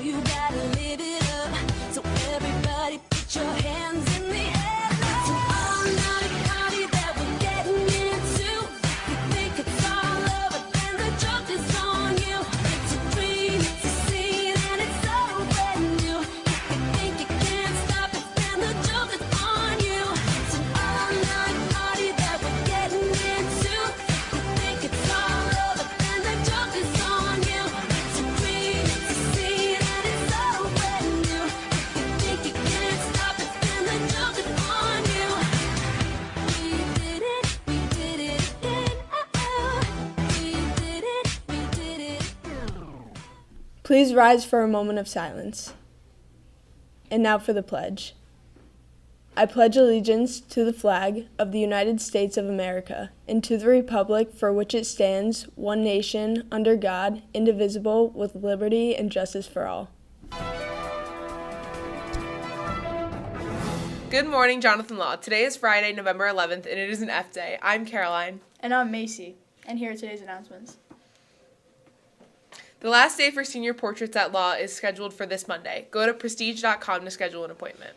you gotta live it up. So everybody put your hands in the air. It's an all-night party that we're getting into. You think it's all over, then the joke is on you. It's a dream, it's a scene, and it's so brand new. If you think you can't stop it, then the joke is on you. It's an all-night party that we're getting into. If you think it's all over, then the joke is on you. It's a dream, it's a scene, and it's so brand new. If you think you can't stop it, then the joke is on you. We did it again, we did it. Please rise for a moment of silence. And now for the pledge. I pledge allegiance to the flag of the United States of America and to the republic for which it stands, one nation, under God, indivisible, with liberty and justice for all. Good morning, Jonathan Law. Today is Friday, November 11th, and it is an F day. I'm Caroline. And I'm Macy, and here are today's announcements. The last day for senior portraits at Law is scheduled for this Monday. Go to prestige.com to schedule an appointment.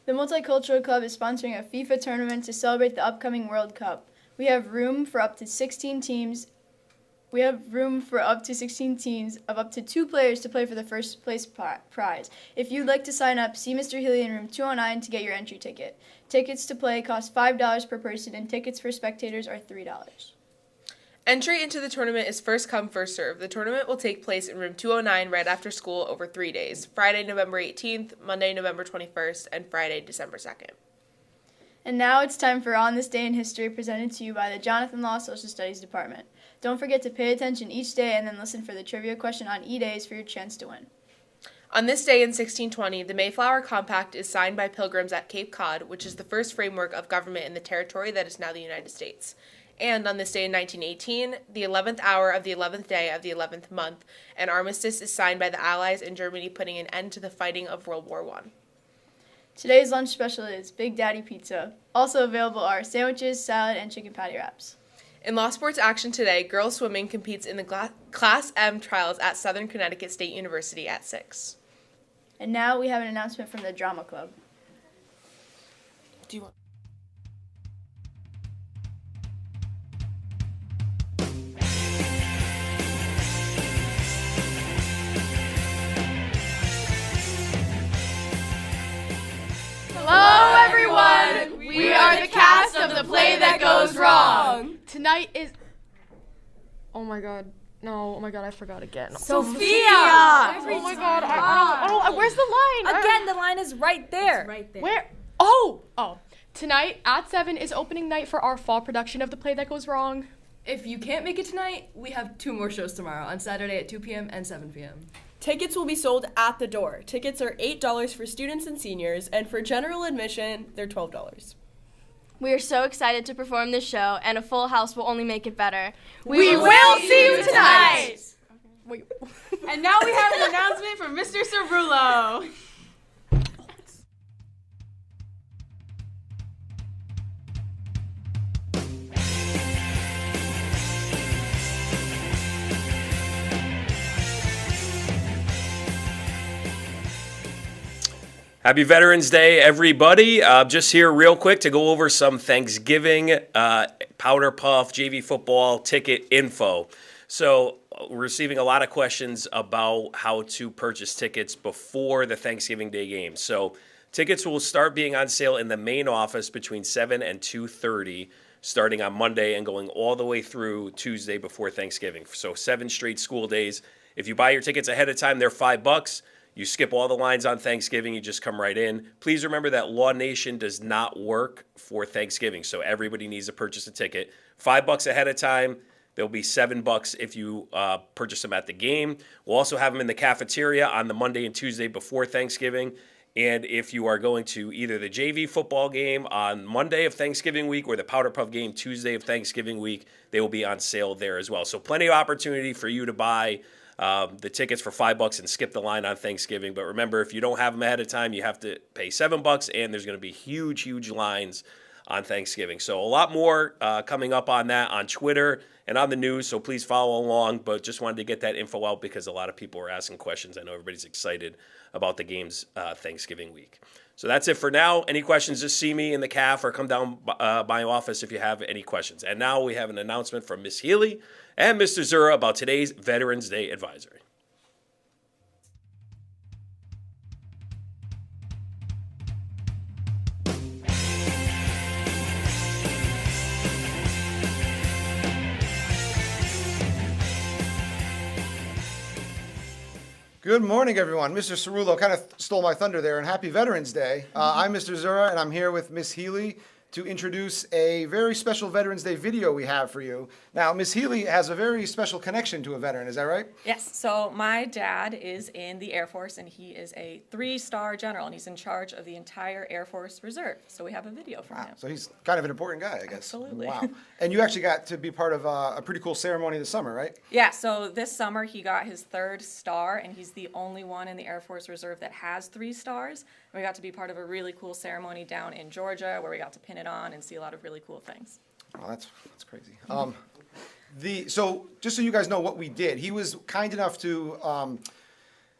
The Multicultural Club is sponsoring a FIFA tournament to celebrate the upcoming World Cup. We have room for up to 16 teams. Of up to 2 players to play for the first place prize. If you'd like to sign up, see Mr. Healy in room 209 to get your entry ticket. Tickets to play cost $5 per person, and tickets for spectators are $3. Entry into the tournament is first come, first serve. The tournament will take place in room 209 right after school over 3 days, Friday, November 18th, Monday, November 21st, and Friday, December 2nd. And now it's time for On This Day in History, presented to you by the Jonathan Law Social Studies Department. Don't forget to pay attention each day and then listen for the trivia question on E-Days for your chance to win. On this day in 1620, the Mayflower Compact is signed by Pilgrims at Cape Cod, which is the first framework of government in the territory that is now the United States. And on this day in 1918, the 11th hour of the 11th day of the 11th month, an armistice is signed by the Allies in Germany, putting an end to the fighting of World War I. Today's lunch special is Big Daddy Pizza. Also available are sandwiches, salad, and chicken patty wraps. In law sports action today, girls swimming competes in the Class M trials at Southern Connecticut State University at 6. And now we have an announcement from the Drama Club. Do you want? Hello, everyone! We are the cast of The Play That Goes Wrong. Tonight is... Oh my god. No, oh my god, I forgot again. Sophia! Oh my god, I don't, where's the line? Again, the line is right there. It's right there. Where? Oh. Tonight at 7 is opening night for our fall production of The Play That Goes Wrong. If you can't make it tonight, we have 2 more shows tomorrow, on Saturday at 2 p.m. and 7 p.m. Tickets will be sold at the door. Tickets are $8 for students and seniors, and for general admission, they're $12. We are so excited to perform this show, and a full house will only make it better. We will see you tonight! Wait. And now we have an announcement from Mr. Cerullo. Happy Veterans Day, everybody. Just here real quick to go over some Thanksgiving Powder Puff JV football ticket info. So we're receiving a lot of questions about how to purchase tickets before the Thanksgiving Day game. So tickets will start being on sale in the main office between 7 and 2:30, starting on Monday and going all the way through Tuesday before Thanksgiving. So 7 straight school days. If you buy your tickets ahead of time, they're $5. You skip all the lines on Thanksgiving, you just come right in. Please remember that Law Nation does not work for Thanksgiving, so everybody needs to purchase a ticket. $5 ahead of time. There'll be $7 if you purchase them at the game. We'll also have them in the cafeteria on the Monday and Tuesday before Thanksgiving. And if you are going to either the JV football game on Monday of Thanksgiving week or the Powder Puff game Tuesday of Thanksgiving week, they will be on sale there as well. So plenty of opportunity for you to buy the tickets for $5 and skip the line on Thanksgiving. But remember, if you don't have them ahead of time, you have to pay $7, and there's going to be huge lines on Thanksgiving. So a lot more coming up on that on Twitter and on the news, so please follow along. But just wanted to get that info out because a lot of people were asking questions. I know everybody's excited about the games Thanksgiving week. So that's it for now. Any questions, just see me in the CAF or come down by my office if you have any questions. And now we have an announcement from Ms. Healy and Mr. Zura about today's Veterans Day advisory. Good morning, everyone. Mr. Cerullo kind of stole my thunder there, and happy Veterans Day. I'm Mr. Zura, and I'm here with Miss Healy to introduce a very special Veterans Day video we have for you. Now, Miss Healy has a very special connection to a veteran, is that right? Yes, so my dad is in the Air Force, and he is a 3-star general, and he's in charge of the entire Air Force Reserve. So we have a video from him. So he's kind of an important guy, I guess. Absolutely. Wow. And you actually got to be part of a pretty cool ceremony this summer, right? Yeah, so this summer he got his 3rd star, and he's the only one in the Air Force Reserve that has 3 stars. And we got to be part of a really cool ceremony down in Georgia where we got to pin it on and see a lot of really cool things. Oh, that's crazy. So just so you guys know what we did, he was kind enough to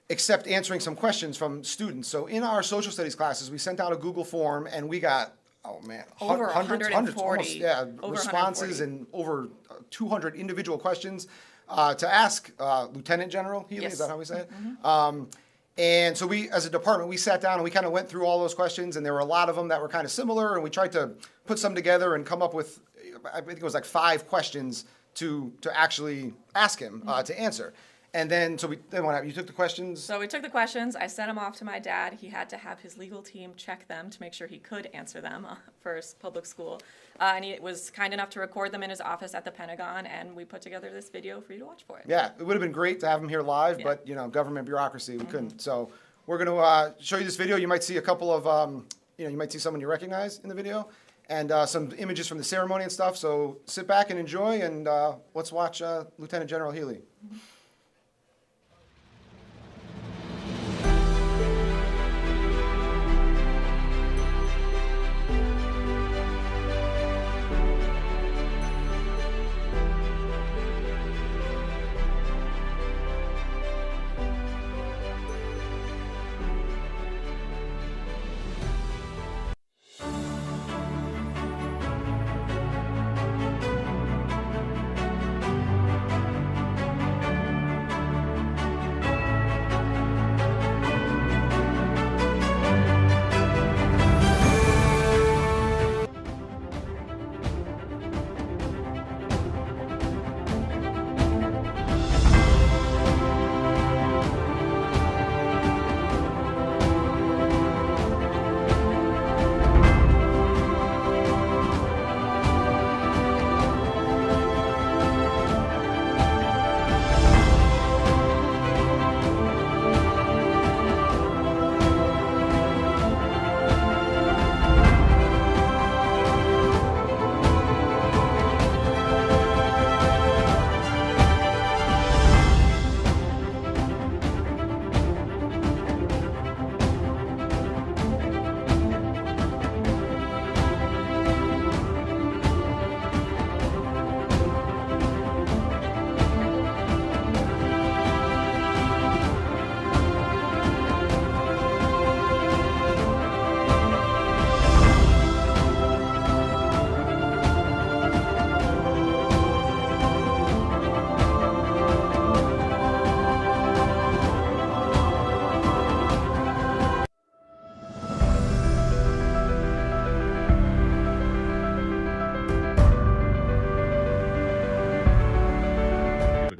accept answering some questions from students. So in our social studies classes, we sent out a Google form, and we got, over hundreds, 140 almost, yeah, over responses 140. and over 200 individual questions to ask Lieutenant General Healy. Yes. Is that how we say it? And so we, as a department, we sat down and we kind of went through all those questions, and there were a lot of them that were kind of similar, and we tried to put some together and come up with, I think it was like 5 questions to actually ask him to answer. And then, so then what happened? You took the questions? So we took the questions, I sent them off to my dad. He had to have his legal team check them to make sure he could answer them for his public school. And he was kind enough to record them in his office at the Pentagon, and we put together this video for you to watch for it. Yeah, it would have been great to have him here live, Yeah. but, government bureaucracy, we couldn't. So we're going to show you this video. You might see a couple of, you might see someone you recognize in the video, and some images from the ceremony and stuff. So sit back and enjoy, and let's watch Lieutenant General Healy.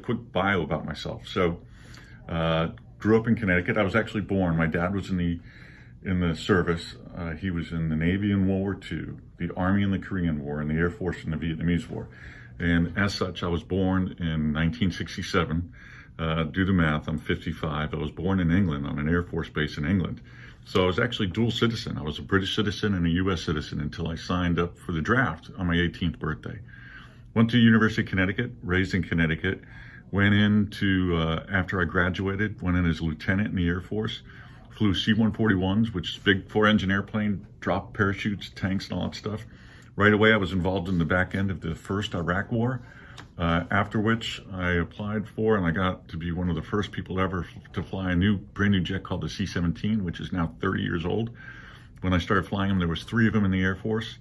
Quick bio about myself. So, grew up in Connecticut. I was actually born. My dad was in the service. He was in the Navy in World War II, the Army in the Korean War, and the Air Force in the Vietnamese War. And as such, I was born in 1967. Do the math, I'm 55. I was born in England on an Air Force base in England. So I was actually dual citizen. I was a British citizen and a US citizen until I signed up for the draft on my 18th birthday. Went to University of Connecticut, raised in Connecticut. Went into, after I graduated, went in as lieutenant in the Air Force. Flew C-141s, which is big 4-engine airplane, dropped parachutes, tanks, and all that stuff. Right away, I was involved in the back end of the first Iraq War, after which I applied for and I got to be one of the first people ever to fly a brand new jet called the C-17, which is now 30 years old. When I started flying them, there was 3 of them in the Air Force.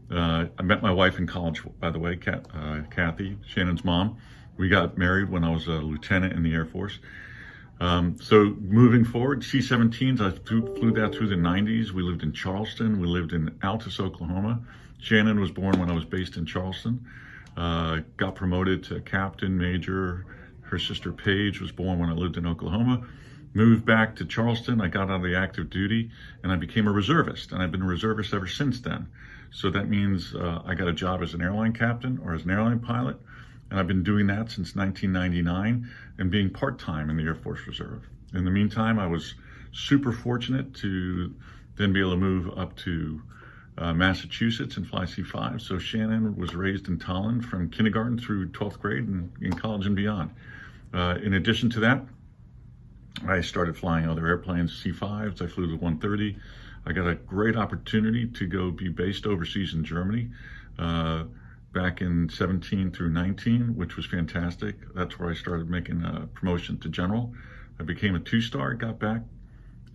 I met my wife in college, by the way, Kathy, Shannon's mom. We got married when I was a lieutenant in the Air Force. So moving forward, C-17s, I flew that through the 90s. We lived in Charleston. We lived in Altus, Oklahoma. Shannon was born when I was based in Charleston. Got promoted to captain, major. Her sister Paige was born when I lived in Oklahoma. Moved back to Charleston. I got out of the active duty and I became a reservist. And I've been a reservist ever since then. So that means I got a job as an airline captain or as an airline pilot. And I've been doing that since 1999 and being part-time in the Air Force Reserve. In the meantime, I was super fortunate to then be able to move up to Massachusetts and fly C-5. So Shannon was raised in Tolland from kindergarten through 12th grade and in college and beyond. In addition to that, I started flying other airplanes, C-5s. I flew the 130. I got a great opportunity to go be based overseas in Germany back in 17 through 19, which was fantastic. That's where I started making a promotion to general. I became a 2-star, got back,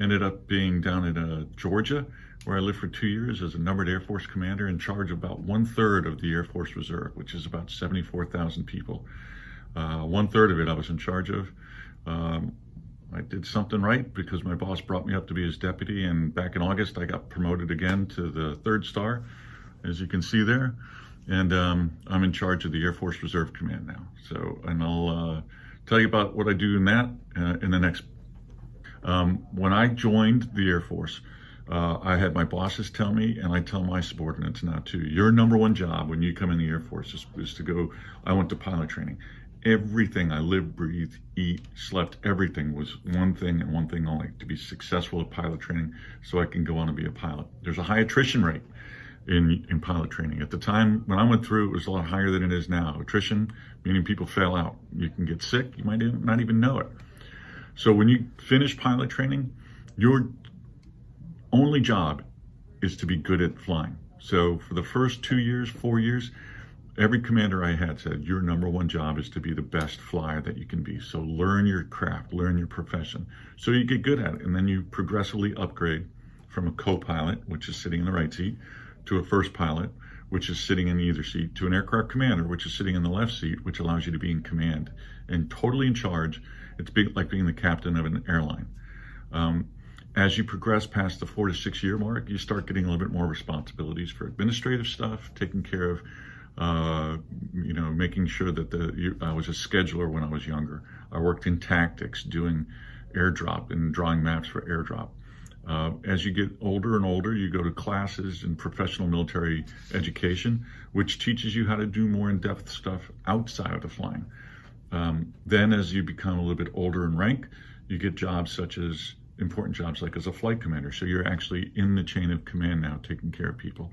ended up being down at Georgia, where I lived for 2 years as a numbered Air Force commander in charge of about 1/3 of the Air Force Reserve, which is about 74,000 people. 1/3 of it I was in charge of. I did something right because my boss brought me up to be his deputy, and back in August I got promoted again to the 3rd star, as you can see there. And I'm in charge of the Air Force Reserve Command now. So, and I'll tell you about what I do in that in the next. When I joined the Air Force, I had my bosses tell me, and I tell my subordinates now too, your number one job when you come in the Air Force is to go. I went to pilot training. Everything I lived, breathed, eat, slept, everything was one thing and one thing only, to be successful at pilot training so I can go on and be a pilot. There's a high attrition rate in pilot training. At the time when I went through, it was a lot higher than it is now. Attrition, meaning people fail out. You can get sick, you might not even know it. So when you finish pilot training, your only job is to be good at flying. So for the first 2 years, 4 years, every commander I had said, your number one job is to be the best flyer that you can be. So learn your craft, learn your profession, so you get good at it. And then you progressively upgrade from a co-pilot, which is sitting in the right seat, to a first pilot, which is sitting in either seat, to an aircraft commander, which is sitting in the left seat, which allows you to be in command and totally in charge. It's like being the captain of an airline. As you progress past the 4 to 6 year mark, you start getting a little bit more responsibilities for administrative stuff, taking care of making sure that I was a scheduler when I was younger. I worked in tactics, doing airdrop and drawing maps for airdrop. As you get older and older, you go to classes in professional military education, which teaches you how to do more in-depth stuff outside of the flying. Then as you become a little bit older in rank, you get jobs such as important jobs like as a flight commander. So you're actually in the chain of command now, taking care of people.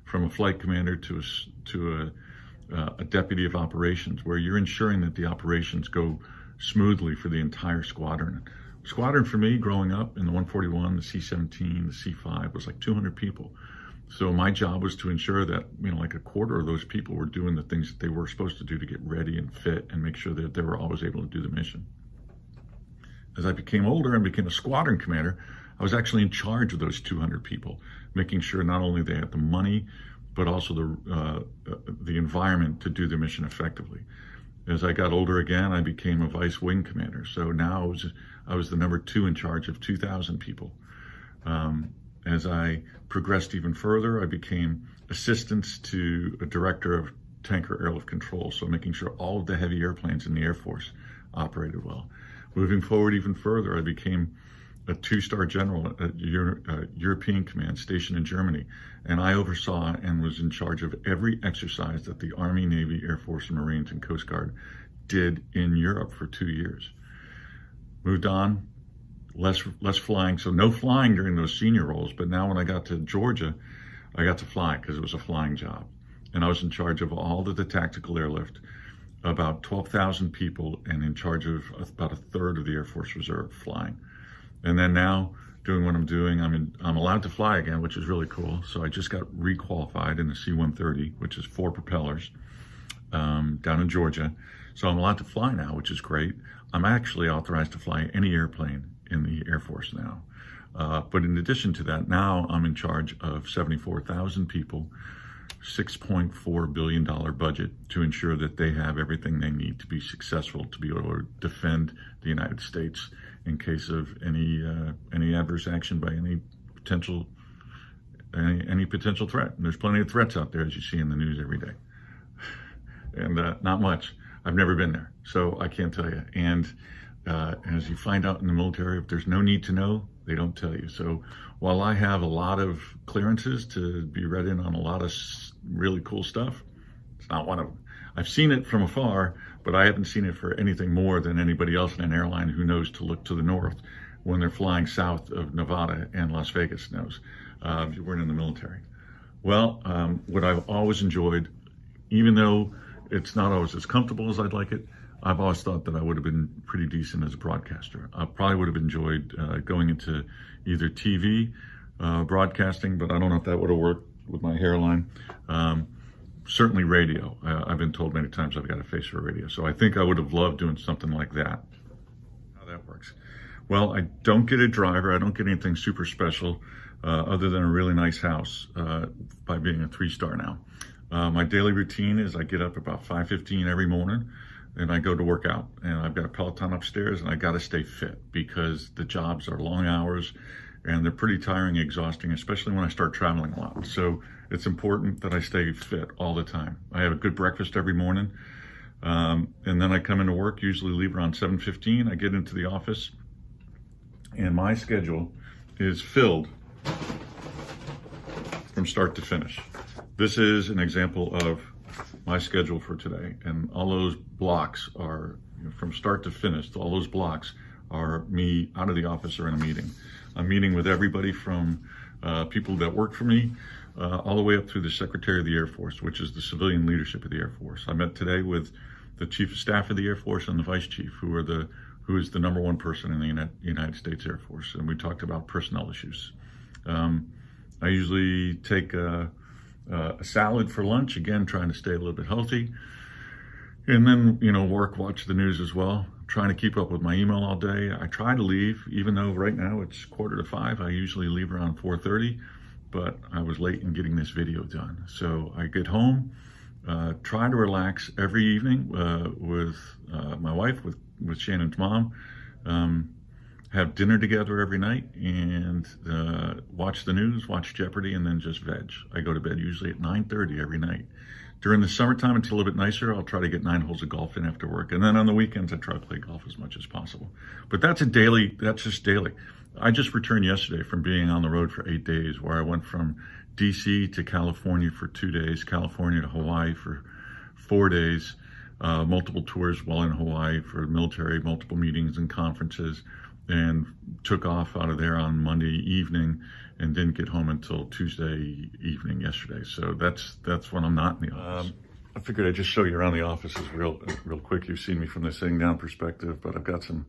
From a flight commander to a deputy of operations, where you're ensuring that the operations go smoothly for the entire squadron. Squadron for me, growing up in the 141, the C-17, the C-5, was like 200 people. So my job was to ensure that, like a quarter of those people were doing the things that they were supposed to do to get ready and fit and make sure that they were always able to do the mission. As I became older and became a squadron commander, I was actually in charge of those 200 people, making sure not only they had the money, but also the environment to do the mission effectively. As I got older again, I became a vice wing commander. So now I was the number 2 in charge of 2,000 people. As I progressed even further, I became assistant to a director of tanker airlift control, so making sure all of the heavy airplanes in the Air Force operated well. Moving forward even further, I became a 2-star general at European Command stationed in Germany, and I oversaw and was in charge of every exercise that the Army, Navy, Air Force, and Marines and Coast Guard did in Europe for 2 years. Moved on, less flying, so no flying during those senior roles, but now when I got to Georgia, I got to fly because it was a flying job. And I was in charge of all of the tactical airlift, about 12,000 people, and in charge of about 1/3 of the Air Force Reserve flying. And then now doing what I'm doing. I'm allowed to fly again, which is really cool. So I just got requalified in the C-130, which is 4 propellers, down in Georgia. So I'm allowed to fly now, which is great. I'm actually authorized to fly any airplane in the Air Force now. But in addition to that, now I'm in charge of 74,000 people, $6.4 billion budget to ensure that they have everything they need to be successful, to be able to defend the United States in case of any adverse action by any potential threat. And there's plenty of threats out there, as you see in the news every day. And not much. I've never been there, so I can't tell you. And as you find out in the military, if there's no need to know, they don't tell you. So while I have a lot of clearances to be read in on a lot of really cool stuff, it's not one of them. I've seen it from afar, but I haven't seen it for anything more than anybody else in an airline who knows to look to the north when they're flying south of Nevada and Las Vegas knows, if you weren't in the military. Well, what I've always enjoyed, even though it's not always as comfortable as I'd like it, I've always thought that I would have been pretty decent as a broadcaster. I probably would have enjoyed going into either TV, broadcasting, but I don't know if that would have worked with my hairline. Certainly radio. I've been told many times I've got a face for radio. So I think I would have loved doing something like that. How that works. Well, I don't get a driver. I don't get anything super special other than a really nice house by being a 3-star now. My daily routine is I get up about 5:15 every morning and I go to work out. And I've got a Peloton upstairs and I got to stay fit because the jobs are long hours and they're pretty tiring, exhausting, especially when I start traveling a lot. So it's important that I stay fit all the time. I have a good breakfast every morning. And then I come into work, usually leave around 7:15. I get into the office and my schedule is filled from start to finish. This is an example of my schedule for today. And all those blocks are, from start to finish, all those blocks are me out of the office or in a meeting. I'm meeting with everybody from people that work for me all the way up through the Secretary of the Air Force, which is the civilian leadership of the Air Force. I met today with the Chief of Staff of the Air Force and the Vice Chief, who is the #1 person in the United States Air Force, and we talked about personnel issues. I usually take a salad for lunch, again, trying to stay a little bit healthy. And then, watch the news as well, trying to keep up with my email all day. I try to leave, even though right now it's 4:45. I usually leave around 4:30, but I was late in getting this video done. So I get home, try to relax every evening with my wife, with Shannon's mom, have dinner together every night, and watch the news, watch Jeopardy, and then just veg. I go to bed usually at 9:30 every night. During the summertime, it's a little bit nicer. I'll try to get 9 holes of golf in after work. And then on the weekends, I try to play golf as much as possible. But that's just daily. I just returned yesterday from being on the road for 8 days, where I went from DC to California for 2 days, California to Hawaii for 4 days, multiple tours while in Hawaii for military, multiple meetings and conferences, and took off out of there on Monday evening and didn't get home until Tuesday evening yesterday. So that's when I'm not in the office. I figured I'd just show you around the offices real quick. You've seen me from the sitting down perspective, but I've got some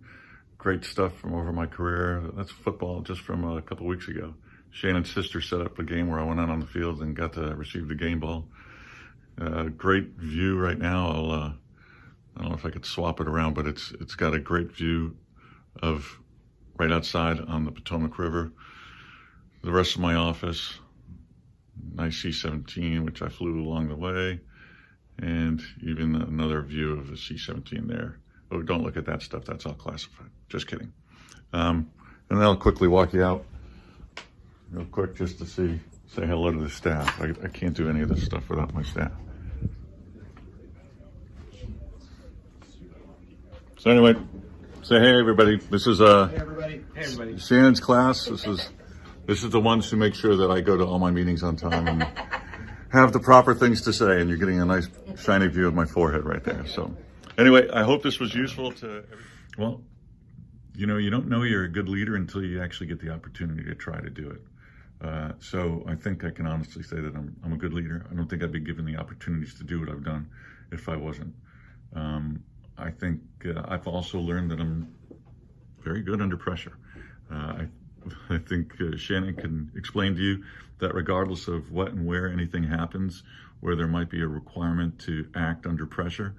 great stuff from over my career. That's football just from a couple weeks ago. Shannon's sister set up a game where I went out on the field and got to receive the game ball. Great view right now. I don't know if I could swap it around, but it's got a great view of right outside on the Potomac River. The rest of my office, nice C-17, which I flew along the way, and even another view of the C-17 there. Oh, don't look at that stuff. That's all classified. Just kidding. And then I'll quickly walk you out real quick just to say hello to the staff. I can't do any of this stuff without my staff. So anyway, say hey everybody. This is Hey everybody. Hey everybody. Shannon's class. This is the ones who make sure that I go to all my meetings on time and have the proper things to say, and you're getting a nice shiny view of my forehead right there. So anyway, I hope this was useful to everyone. Well, you don't know you're a good leader until you actually get the opportunity to try to do it. So I think I can honestly say that I'm a good leader. I don't think I'd be given the opportunities to do what I've done if I wasn't. I think I've also learned that I'm very good under pressure. I think Shannon can explain to you that regardless of what and where anything happens, where there might be a requirement to act under pressure,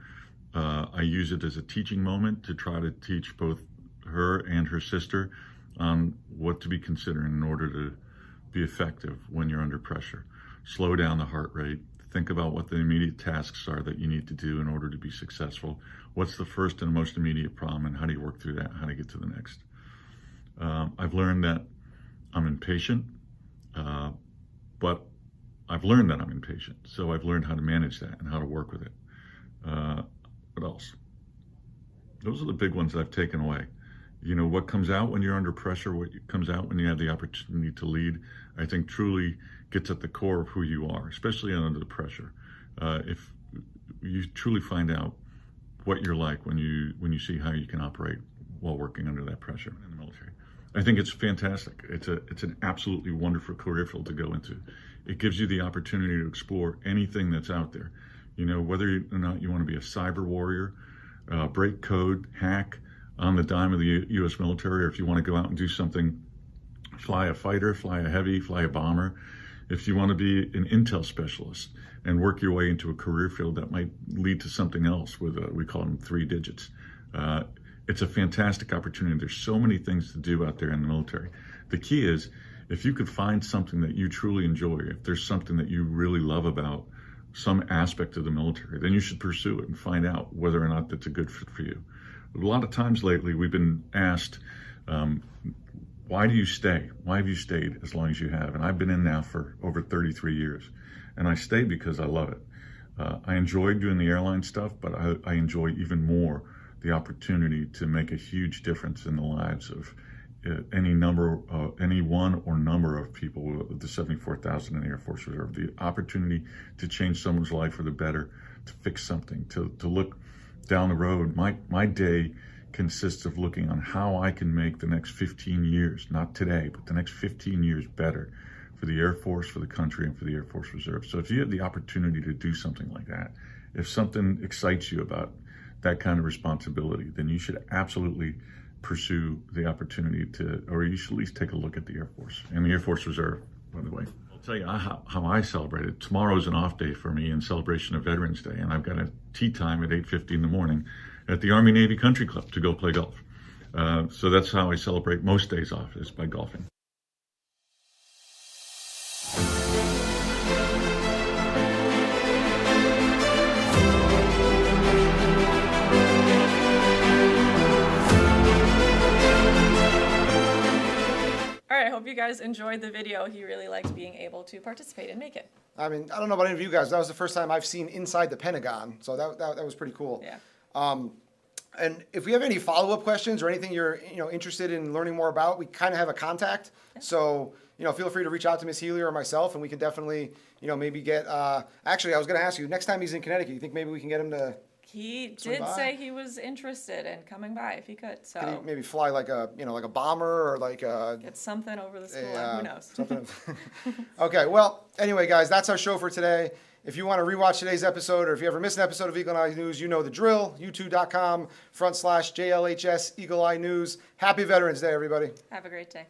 I use it as a teaching moment to try to teach both her and her sister on what to be considering in order to be effective when you're under pressure. Slow down the heart rate. Think about what the immediate tasks are that you need to do in order to be successful. What's the first and most immediate problem, and how do you work through that? How do you get to the next? I've learned that I'm impatient, but I've learned that I'm impatient. So I've learned how to manage that and how to work with it. What else? Those are the big ones I've taken away. You know, what comes out when you're under pressure, what comes out when you have the opportunity to lead, I think truly gets at the core of who you are, especially under the pressure. If you truly find out what you're like when you see how you can operate while working under that pressure in the military. I think it's fantastic. It's an absolutely wonderful career field to go into. It gives you the opportunity to explore anything that's out there. You know, whether or not you want to be a cyber warrior, break code, hack on the dime of the U.S. military, or if you want to go out and do something, fly a fighter, fly a heavy, fly a bomber. If you want to be an intel specialist and work your way into a career field that might lead to something else with, we call them 3 digits. It's a fantastic opportunity. There's so many things to do out there in the military. The key is, if you could find something that you truly enjoy, if there's something that you really love about some aspect of the military, then you should pursue it and find out whether or not that's a good fit for you. A lot of times lately, we've been asked, why do you stay? Why have you stayed as long as you have? And I've been in now for over 33 years. And I stay because I love it. I enjoy doing the airline stuff, but I enjoy even more the opportunity to make a huge difference in the lives of any one or number of people with the 74,000 in the Air Force Reserve. The opportunity to change someone's life for the better, to fix something, to look down the road. My day consists of looking on how I can make the next 15 years, not today, but the next 15 years better for the Air Force, for the country, and for the Air Force Reserve. So if you have the opportunity to do something like that, if something excites you about that kind of responsibility, then you should absolutely pursue the opportunity to, or you should at least take a look at the Air Force and the Air Force Reserve, by the way. I'll tell you how I celebrate it. Tomorrow's an off day for me in celebration of Veterans Day, and I've got a tea time at 8:50 in the morning at the Army Navy Country Club to go play golf. So that's how I celebrate most days off, is by golfing. I hope you guys enjoyed the video. He really liked being able to participate and make it. I mean, I don't know about any of you guys. That was the first time I've seen inside the Pentagon, so that was pretty cool. Yeah. And if we have any follow-up questions or anything you're interested in learning more about, we kind of have a contact. Yeah. So feel free to reach out to Ms. Healy or myself, and we can definitely maybe get. Actually, I was going to ask you, next time he's in Connecticut, you think maybe we can get him to? He did say he was interested in coming by if he could. So could he maybe fly like a bomber or like a get something over the school. Who knows? Something. Okay. Well, anyway, guys, that's our show for today. If you want to rewatch today's episode, or if you ever miss an episode of Eagle Eye News, you know the drill. YouTube.com/JLHS Eagle Eye News. Happy Veterans Day, everybody. Have a great day.